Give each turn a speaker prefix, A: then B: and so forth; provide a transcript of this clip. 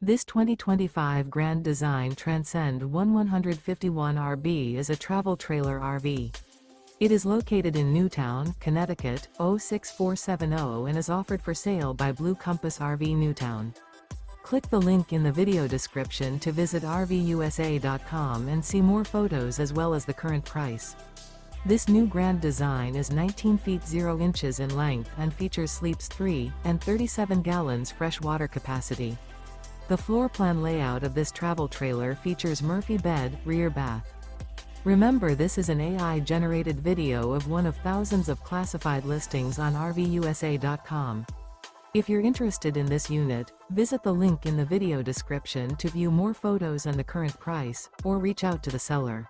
A: This 2025 Grand Design Transcend One 151 RB is a travel trailer RV. It is located in Newtown, Connecticut, 06470 and is offered for sale by Blue Compass RV Newtown. Click the link in the video description to visit RVUSA.com and see more photos as well as the current price. This new Grand Design is 19 feet 0 inches in length and features sleeps 3 and 37 gallons fresh water capacity. The floor plan layout of this travel trailer features Murphy bed, rear bath. Remember, this is an AI-generated video of one of thousands of classified listings on RVUSA.com. If you're interested in this unit, visit the link in the video description to view more photos and the current price, or reach out to the seller.